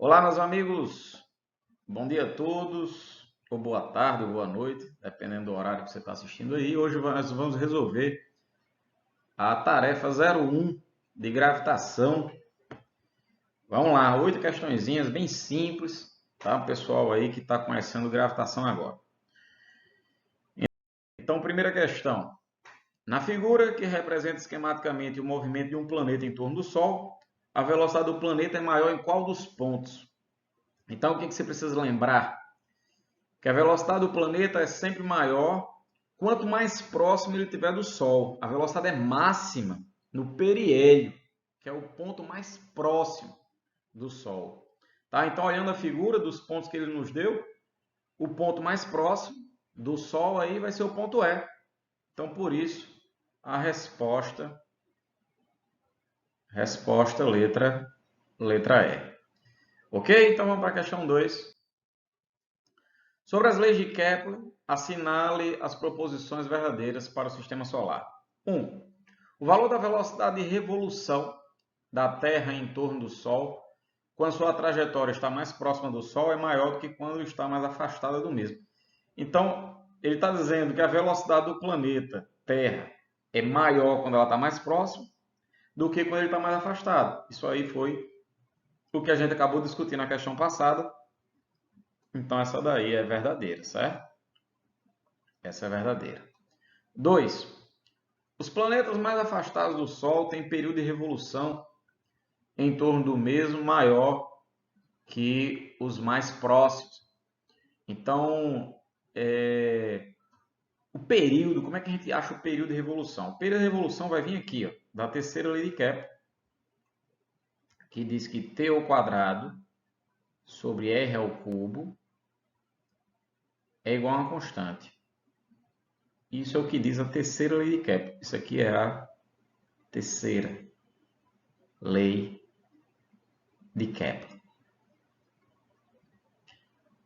Olá, meus amigos. Bom dia a todos, ou boa tarde, ou boa noite, dependendo do horário que você está assistindo aí. Hoje nós vamos resolver a tarefa 01 de gravitação. Vamos lá, 8 questõezinhas bem simples, tá? O pessoal aí que está conhecendo gravitação agora. Então, primeira questão. Na figura que representa esquematicamente o movimento de um planeta em torno do Sol, a velocidade do planeta é maior em qual dos pontos? Então, o que você precisa lembrar? Que a velocidade do planeta é sempre maior quanto mais próximo ele estiver do Sol. A velocidade é máxima no periélio, que é o ponto mais próximo do Sol. Tá? Então, olhando a figura dos pontos que ele nos deu, o ponto mais próximo do Sol aí vai ser o ponto E. Então, por isso, a resposta letra E. Ok? Então, vamos para a questão 2. Sobre as leis de Kepler, assinale as proposições verdadeiras para o sistema solar. 1. O valor da velocidade de revolução da Terra em torno do Sol, quando sua trajetória está mais próxima do Sol, é maior do que quando está mais afastada do mesmo. Então, ele está dizendo que a velocidade do planeta Terra é maior quando ela está mais próxima do que quando ele está mais afastado. Isso aí foi o que a gente acabou de discutir na questão passada. Então, essa daí é verdadeira, certo? Essa é verdadeira. 2. Os planetas mais afastados do Sol têm período de revolução em torno do mesmo maior que os mais próximos. Então, o período, como é que a gente acha o período de revolução? O período de revolução vai vir aqui, ó, da terceira lei de Kepler, que diz que T ao quadrado sobre R ao cubo é igual a uma constante. Isso é o que diz a terceira lei de Kepler. Isso aqui é a terceira lei de Kepler.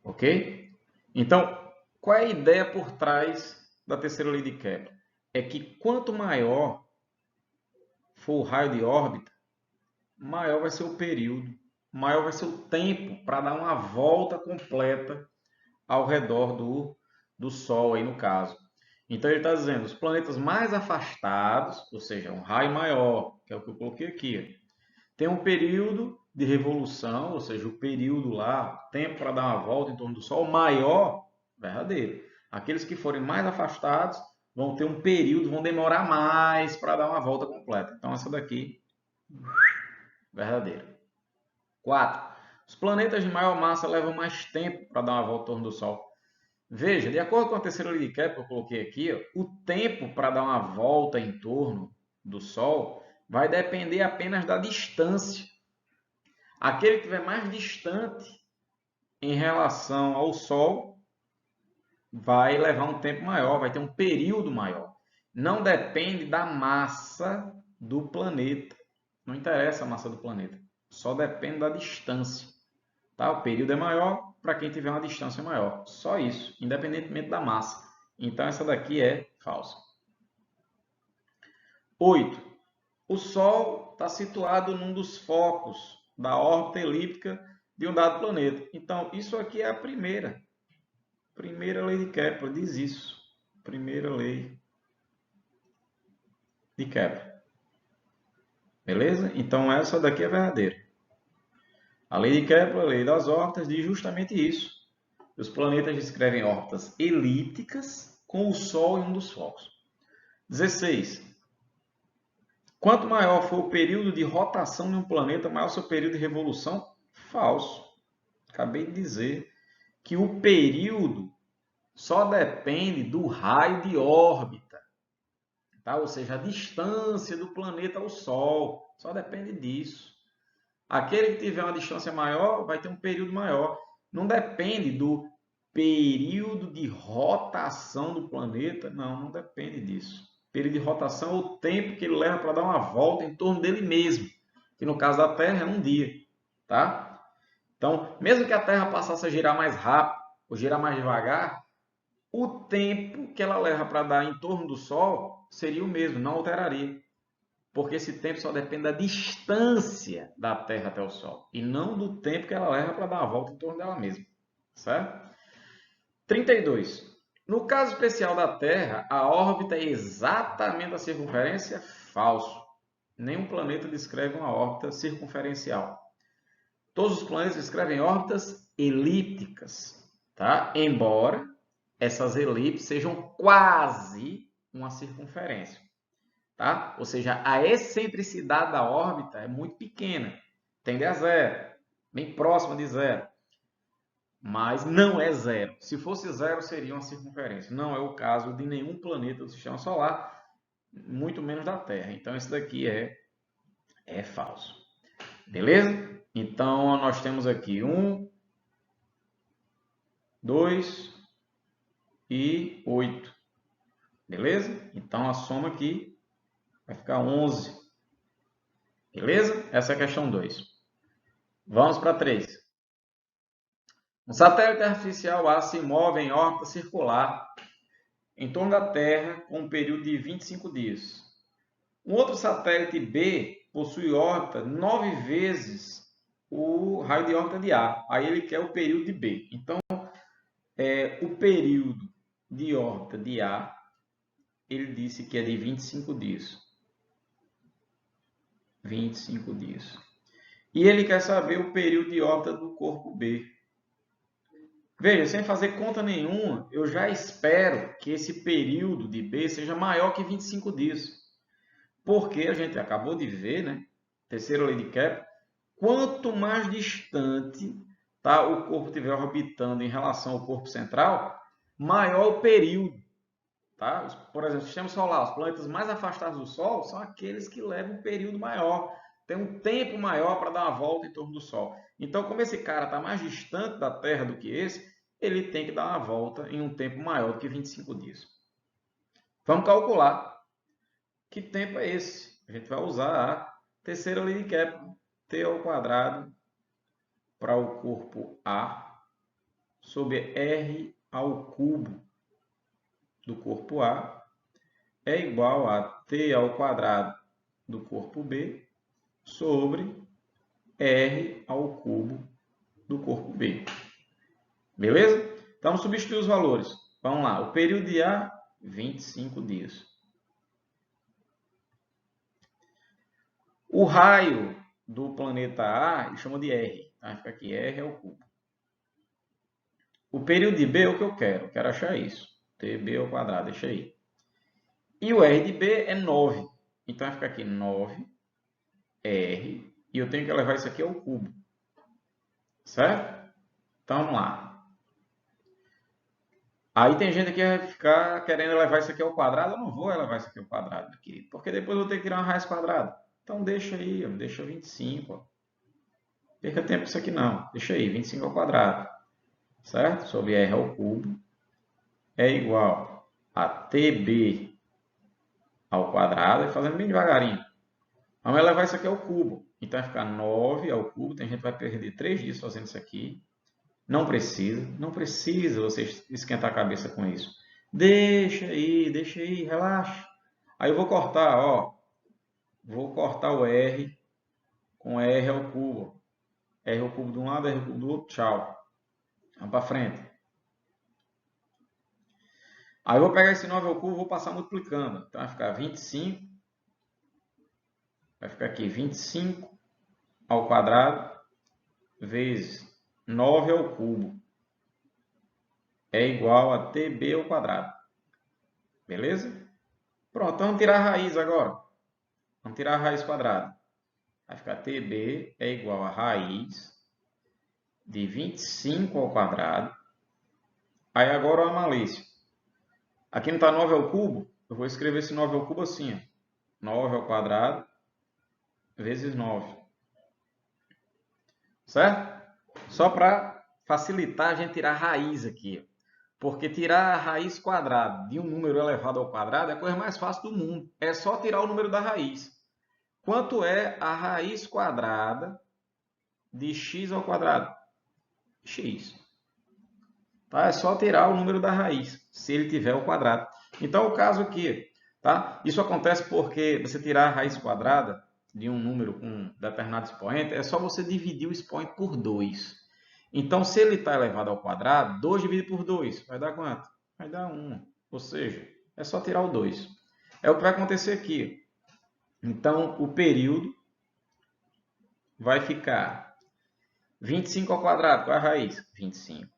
Ok? Então, qual é a ideia por trás da terceira lei de Kepler? É que quanto maior for o raio de órbita, maior vai ser o período, maior vai ser o tempo para dar uma volta completa ao redor do Sol, aí no caso. Então ele está dizendo, os planetas mais afastados, ou seja, um raio maior, que é o que eu coloquei aqui, tem um período de revolução, ou seja, o período lá, o tempo para dar uma volta em torno do Sol maior, verdadeiro. Aqueles que forem mais afastados vão ter um período, vão demorar mais para dar uma volta completa. Então essa daqui, verdadeira. 4. Os planetas de maior massa levam mais tempo para dar uma volta em torno do Sol. Veja, de acordo com a terceira lei de Kepler que eu coloquei aqui, ó, o tempo para dar uma volta em torno do Sol vai depender apenas da distância. Aquele que estiver mais distante em relação ao Sol vai levar um tempo maior, vai ter um período maior. Não depende da massa do planeta. Não interessa a massa do planeta. Só depende da distância. Tá? O período é maior para quem tiver uma distância maior. Só isso, independentemente da massa. Então, essa daqui é falsa. 8. O Sol está situado num dos focos da órbita elíptica de um dado planeta. Então, isso aqui é a primeira lei de Kepler, diz isso. Primeira lei de Kepler. Beleza? Então, essa daqui é verdadeira. A lei de Kepler, a lei das órbitas, diz justamente isso. Os planetas descrevem órbitas elípticas com o Sol em um dos focos. 16. Quanto maior for o período de rotação de um planeta, maior seu período de revolução? Falso. Acabei de dizer que o período só depende do raio de órbita. Tá? Ou seja, a distância do planeta ao Sol. Só depende disso. Aquele que tiver uma distância maior vai ter um período maior. Não depende do período de rotação do planeta. Não depende disso. O período de rotação é o tempo que ele leva para dar uma volta em torno dele mesmo. Que no caso da Terra é um dia. Tá? Então, mesmo que a Terra passasse a girar mais rápido ou girar mais devagar, o tempo que ela leva para dar em torno do Sol seria o mesmo, não alteraria. porque esse tempo só depende da distância da Terra até o Sol, e não do tempo que ela leva para dar a volta em torno dela mesma. Certo? 32. No caso especial da Terra, a órbita é exatamente a circunferência? Falso. Nenhum planeta descreve uma órbita circunferencial. Todos os planetas descrevem órbitas elípticas, tá? Embora essas elipses sejam quase uma circunferência, tá? Ou seja, a excentricidade da órbita é muito pequena, tende a zero, bem próxima de zero, mas não é zero. Se fosse zero, seria uma circunferência. Não é o caso de nenhum planeta do Sistema Solar, muito menos da Terra. Então, isso daqui é falso. Beleza? Então, nós temos aqui 1, 2 e 8. Beleza? Então, a soma aqui vai ficar 11. Beleza? Essa é a questão 2. Vamos para 3. Um satélite artificial A se move em órbita circular em torno da Terra com um período de 25 dias. Um outro satélite B possui órbita 9 vezes o raio de órbita de A. Aí ele quer o período de B. Então, o período de órbita de A, ele disse que é de 25 dias. 25 dias. E ele quer saber o período de órbita do corpo B. Veja, sem fazer conta nenhuma, eu já espero que esse período de B seja maior que 25 dias. Porque a gente acabou de ver, né? Terceira lei de Kepler, quanto mais distante, tá, o corpo estiver orbitando em relação ao corpo central, maior o período. Tá? Por exemplo, o Sistema Solar, os planetas mais afastados do Sol são aqueles que levam um período maior, tem um tempo maior para dar uma volta em torno do Sol. Então, como esse cara está mais distante da Terra do que esse, ele tem que dar uma volta em um tempo maior do que 25 dias. Vamos calcular que tempo é esse. A gente vai usar a terceira lei de Kepler, T ao quadrado para o corpo A sobre R ao cubo do corpo A é igual a T ao quadrado do corpo B sobre R ao cubo do corpo B. Beleza? Então, substituir os valores. Vamos lá. O período de A, 25 dias. O raio do planeta A, ele chama de R. Tá? Fica aqui, R ao cubo. O período de B é o que eu quero. Eu quero achar isso. TB ao quadrado, deixa aí. E o R de B é 9. Então, vai ficar aqui 9R. E eu tenho que levar isso aqui ao cubo. Certo? Então, vamos lá. Aí tem gente que vai ficar querendo levar isso aqui ao quadrado. Eu não vou levar isso aqui ao quadrado, aqui, porque depois eu vou ter que tirar uma raiz quadrada. Então, deixa aí, deixa 25. Ó. Perca tempo com isso aqui não. Deixa aí, 25 ao quadrado. Certo? Sobre R ao cubo é igual a TB ao quadrado. E fazendo bem devagarinho. Vamos levar isso aqui ao cubo. Então, vai ficar 9 ao cubo. Tem gente que vai perder 3 dias fazendo isso aqui. Não precisa você esquentar a cabeça com isso. Deixa aí, relaxa. Aí eu vou cortar, ó. Vou cortar o R com R ao cubo. R ao cubo de um lado, R ao cubo do outro, tchau. Vamos para frente. Aí eu vou pegar esse 9 ao cubo e vou passar multiplicando. Então vai ficar 25. Vai ficar aqui 25 ao quadrado vezes 9 ao cubo. É igual a TB ao quadrado. Beleza? Pronto, então vamos tirar a raiz agora. Vamos tirar a raiz quadrada. Vai ficar TB é igual a raiz de 25 ao quadrado. Aí agora uma malícia. Aqui não está 9 ao cubo? Eu vou escrever esse 9 ao cubo assim. Ó. 9 ao quadrado vezes 9. Certo? Só para facilitar a gente tirar a raiz aqui. Porque tirar a raiz quadrada de um número elevado ao quadrado é a coisa mais fácil do mundo. É só tirar o número da raiz. Quanto é a raiz quadrada de x ao quadrado? X. Tá? É só tirar o número da raiz, se ele tiver o quadrado. Então, o caso aqui, Tá? Isso acontece porque você tirar a raiz quadrada de um número com um determinado expoente, é só você dividir o expoente por 2. Então, se ele está elevado ao quadrado, 2 dividido por 2, vai dar quanto? Vai dar 1. Ou seja, é só tirar o 2. É o que vai acontecer aqui. Então, o período vai ficar 25 ao quadrado. Qual é a raiz? 25.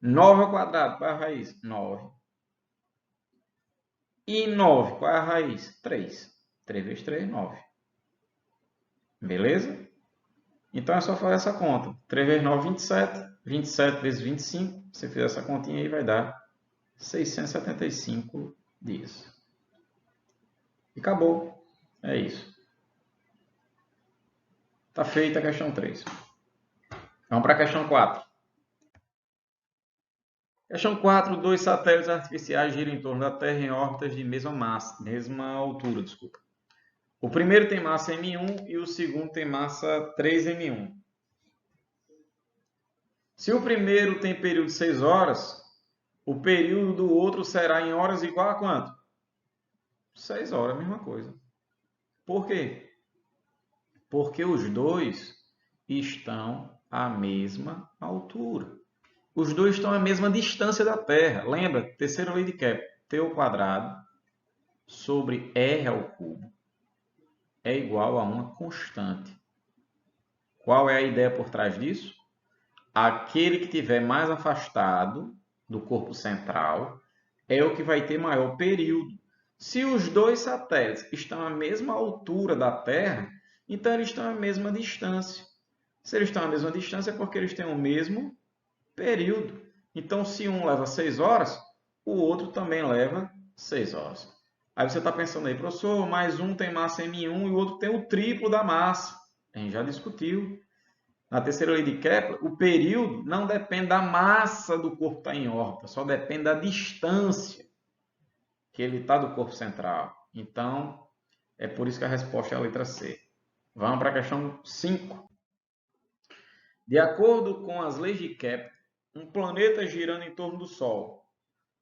9 ao quadrado. Qual é a raiz? 9. E 9, qual é a raiz? 3. 3 vezes 3, 9. Beleza? Então é só fazer essa conta. 3 vezes 9, 27. 27 vezes 25. Se você fizer essa continha aí, vai dar 675 dias. E acabou. É isso. Está feita a questão 3. Vamos para a questão 4. Questão 4. Dois satélites artificiais giram em torno da Terra em órbitas de mesma altura. O primeiro tem massa M1 e o segundo tem massa 3M1. Se o primeiro tem período de 6 horas, o período do outro será em horas igual a quanto? 6 horas, mesma coisa. Por quê? Porque os dois estão à mesma altura. Os dois estão à mesma distância da Terra. Lembra? Terceira lei de Kepler. T ao quadrado sobre R ao cubo é igual a uma constante. Qual é a ideia por trás disso? Aquele que estiver mais afastado do corpo central é o que vai ter maior período. Se os dois satélites estão à mesma altura da Terra, então eles estão à mesma distância. Se eles estão à mesma distância é porque eles têm o mesmo período. Então, se um leva 6 horas, o outro também leva 6 horas. Aí você está pensando aí, professor, mais um tem massa M1 e o outro tem o triplo da massa. A gente já discutiu. Na terceira lei de Kepler, o período não depende da massa do corpo que está em órbita, só depende da distância que ele está do corpo central. Então, é por isso que a resposta é a letra C. Vamos para a questão 5. De acordo com as leis de Kepler, um planeta girando em torno do Sol.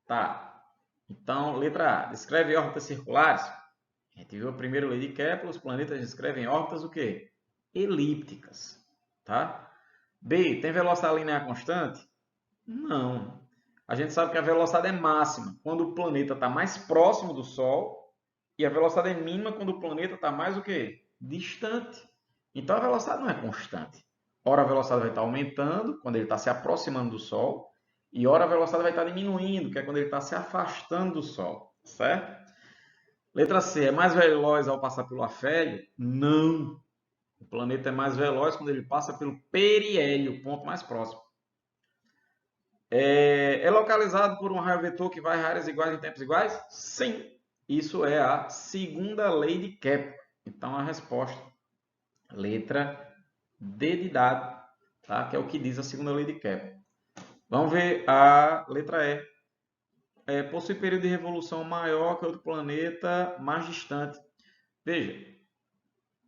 Tá. Então, letra A. Descreve órbitas circulares. A gente viu a primeira lei de Kepler, os planetas descrevem órbitas o quê? Elípticas. Tá? B. Tem velocidade linear constante? Não. A gente sabe que a velocidade é máxima quando o planeta está mais próximo do Sol e a velocidade é mínima quando o planeta está mais o quê? Distante. Então a velocidade não é constante. Ora a velocidade vai estar aumentando quando ele está se aproximando do Sol e ora a velocidade vai estar diminuindo, que é quando ele está se afastando do Sol. Certo? Letra C. É mais veloz ao passar pelo afélio? Não. O planeta é mais veloz quando ele passa pelo periélio, o ponto mais próximo. É localizado por um raio vetor que vai em áreas iguais em tempos iguais? Sim. Isso é a segunda lei de Kepler. Então, a resposta, letra D de dado, tá? Que é o que diz a segunda lei de Kepler. Vamos ver a letra E. Possui período de revolução maior que outro planeta mais distante. Veja,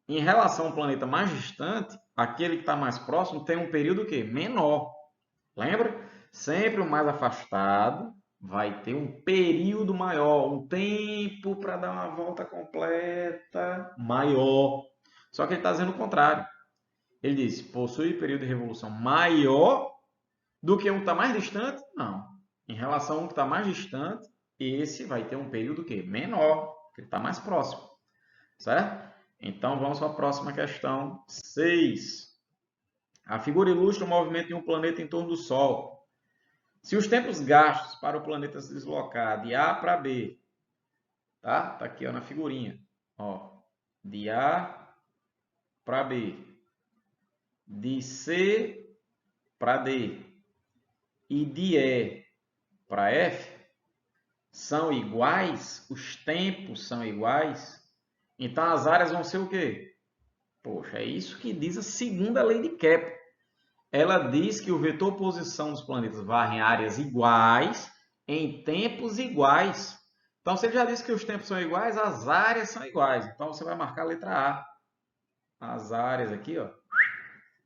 em relação ao planeta mais distante, aquele que está mais próximo tem um período que menor. Lembra? Sempre o mais afastado vai ter um período maior, um tempo para dar uma volta completa maior. Só que ele está dizendo o contrário. Ele diz, possui período de revolução maior do que um que está mais distante? Não. Em relação a um que está mais distante, esse vai ter um período que menor, que está mais próximo. Certo? Então, vamos para a próxima questão, 6. A figura ilustra o movimento de um planeta em torno do Sol. Se os tempos gastos para o planeta se deslocar de A para B, tá? Tá aqui ó, na figurinha, ó, de A para B, de C para D e de E para F são iguais, os tempos são iguais, então as áreas vão ser o quê? Poxa, é isso que diz a segunda lei de Kepler. Ela diz que o vetor posição dos planetas varre em áreas iguais, em tempos iguais. Então, se ele já disse que os tempos são iguais, as áreas são iguais. Então, você vai marcar a letra A. As áreas aqui ó,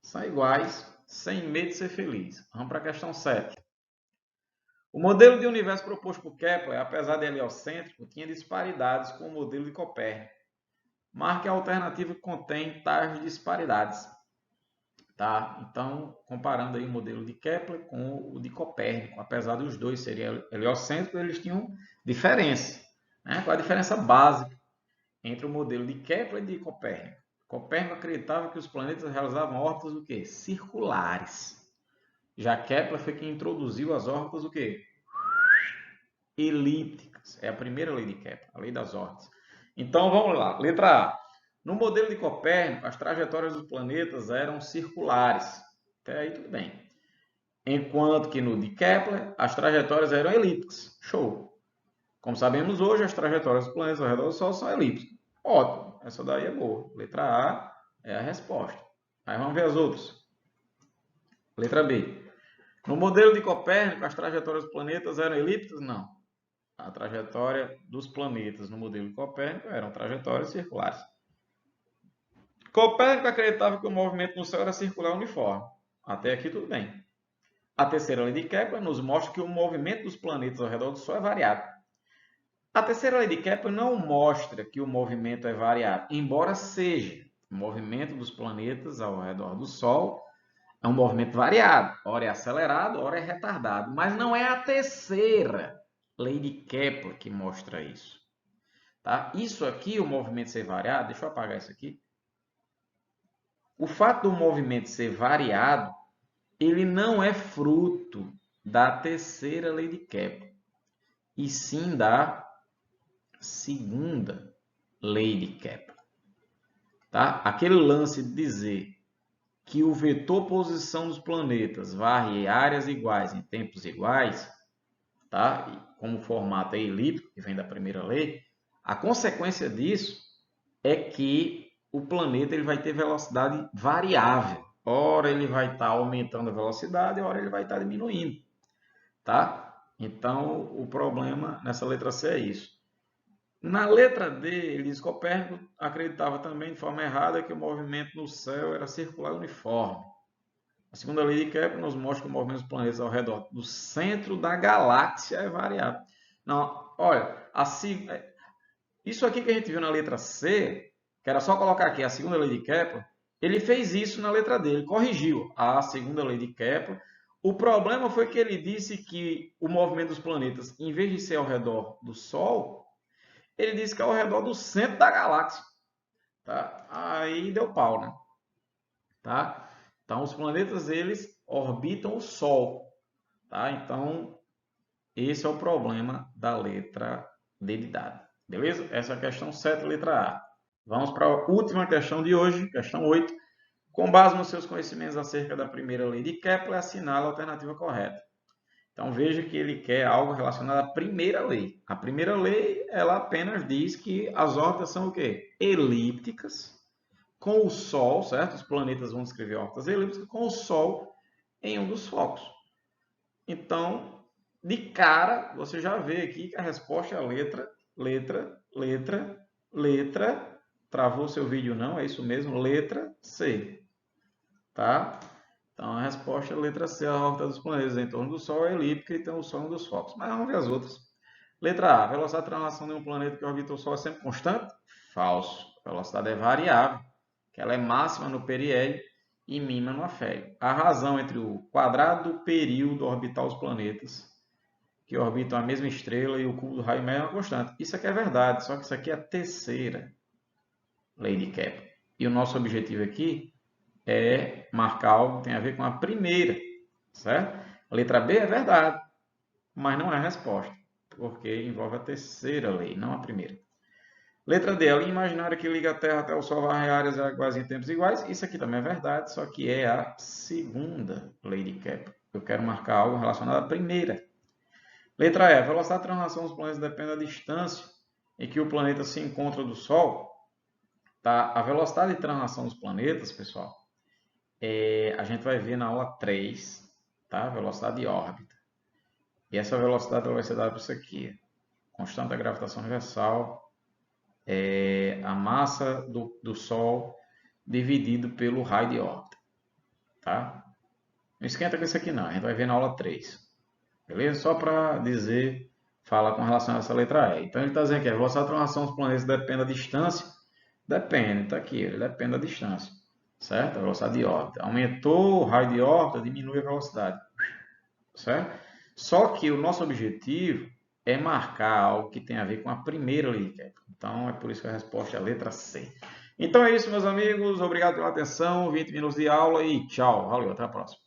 são iguais, sem medo de ser feliz. Vamos para a questão 7. O modelo de universo proposto por Kepler, apesar de heliocêntrico, tinha disparidades com o modelo de Copérnico. Marque a alternativa que contém tais disparidades. Tá? Então, comparando aí o modelo de Kepler com o de Copérnico, apesar dos dois serem heliocêntricos, eles tinham diferença. Né? Qual a diferença básica entre o modelo de Kepler e de Copérnico? Copérnico acreditava que os planetas realizavam órbitas o quê? Circulares. Já Kepler foi quem introduziu as órbitas o quê? Elípticas. É a primeira lei de Kepler, a lei das órbitas. Então, vamos lá. Letra A. No modelo de Copérnico, as trajetórias dos planetas eram circulares. Até aí tudo bem. Enquanto que no de Kepler, as trajetórias eram elípticas. Show. Como sabemos hoje, as trajetórias dos planetas ao redor do Sol são elípticas. Ótimo. Essa daí é boa. Letra A é a resposta. Aí vamos ver as outras. Letra B. No modelo de Copérnico, as trajetórias dos planetas eram elípticas? Não. A trajetória dos planetas no modelo de Copérnico eram trajetórias circulares. Copérnico acreditava que o movimento no céu era circular uniforme. Até aqui tudo bem. A terceira lei de Kepler nos mostra que o movimento dos planetas ao redor do Sol é variado. A terceira lei de Kepler não mostra que o movimento é variado, embora seja. O movimento dos planetas ao redor do Sol é um movimento variado. Ora é acelerado, ora é retardado. Mas não é a terceira lei de Kepler que mostra isso. Tá? Isso aqui, o movimento ser variado, deixa eu apagar isso aqui. O fato do movimento ser variado, ele não é fruto da terceira lei de Kepler, e sim da segunda lei de Kepler. Tá? Aquele lance de dizer que o vetor posição dos planetas varre em áreas iguais em tempos iguais, tá? E como o formato é elíptico, que vem da primeira lei, a consequência disso é que o planeta ele vai ter velocidade variável. Ora ele vai estar aumentando a velocidade, ora ele vai estar diminuindo. Tá? Então, o problema nessa letra C é isso. Na letra D, ele diz que Copérnico acreditava também de forma errada que o movimento no céu era circular uniforme. A segunda lei de Kepler nos mostra que o movimento dos planetas ao redor do centro da galáxia é variável. Não, olha, assim, isso aqui que a gente viu na letra C, que era só colocar aqui a segunda lei de Kepler, ele fez isso na letra D, ele corrigiu a segunda lei de Kepler. O problema foi que ele disse que o movimento dos planetas, em vez de ser ao redor do Sol, ele disse que é ao redor do centro da galáxia. Tá? Aí deu pau, né? Tá? Então, os planetas, eles orbitam o Sol. Tá? Então, esse é o problema da letra D de dado. Beleza? Essa é a questão 7, letra A. Vamos para a última questão de hoje, questão 8. Com base nos seus conhecimentos acerca da primeira lei de Kepler, assinala a alternativa correta. Então, veja que ele quer algo relacionado à primeira lei. A primeira lei, ela apenas diz que as órbitas são o quê? Elípticas, com o Sol, certo? Os planetas vão descrever órbitas elípticas com o Sol em um dos focos. Então, de cara, você já vê aqui que a resposta é a letra. Travou seu vídeo não? É isso mesmo? Letra C. Tá? Então, a resposta é a letra C. A órbita dos planetas em torno do Sol é elíptica e tem o Sol em um dos focos. Mas vamos ver as outras. Letra A. A velocidade de translação de um planeta que orbita o Sol é sempre constante? Falso. A velocidade é variável, que ela é máxima no periélio e mínima no afélio. A razão entre o quadrado do período orbital dos planetas que orbitam a mesma estrela e o cubo do raio médio é uma constante. Isso aqui é verdade, só que isso aqui é a terceira lei de Kepler. E o nosso objetivo aqui é marcar algo que tem a ver com a primeira, certo? A letra B é verdade, mas não é a resposta, porque envolve a terceira lei, não a primeira. Letra D, a linha imaginária que liga a Terra até o Sol varre áreas iguais em tempos iguais. Isso aqui também é verdade, só que é a segunda lei de Kepler. Eu quero marcar algo relacionado à primeira. Letra E, a velocidade de translação dos planetas depende da distância em que o planeta se encontra do Sol. Tá? A velocidade de translação dos planetas, pessoal, a gente vai ver na aula 3, tá? Velocidade de órbita. E essa velocidade vai ser dada por isso aqui. Constante da gravitação universal, a massa do Sol dividido pelo raio de órbita. Tá? Não esquenta com isso aqui não, a gente vai ver na aula 3. Beleza? Só para dizer, fala com relação a essa letra E. Então ele está dizendo que a velocidade de translação dos planetas depende da distância. Depende, está aqui, ele depende da distância. Certo? A velocidade de órbita. Aumentou o raio de órbita, diminui a velocidade. Certo? Só que o nosso objetivo é marcar algo que tem a ver com a primeira lei de Kepler. Então é por isso que a resposta é a letra C. Então é isso, meus amigos. Obrigado pela atenção. 20 minutos de aula e tchau. Valeu, até a próxima.